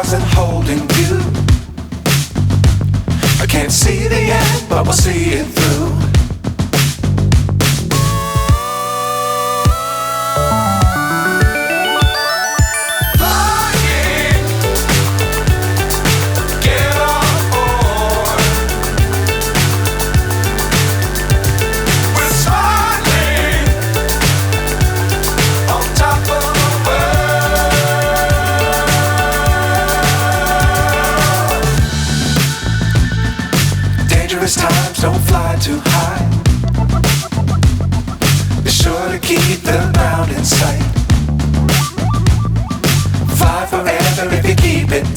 stars and holding you. I can't see the end, but we'll see it through. Times don't fly too high. Be sure to keep the ground in sight. Fly forever if you keep it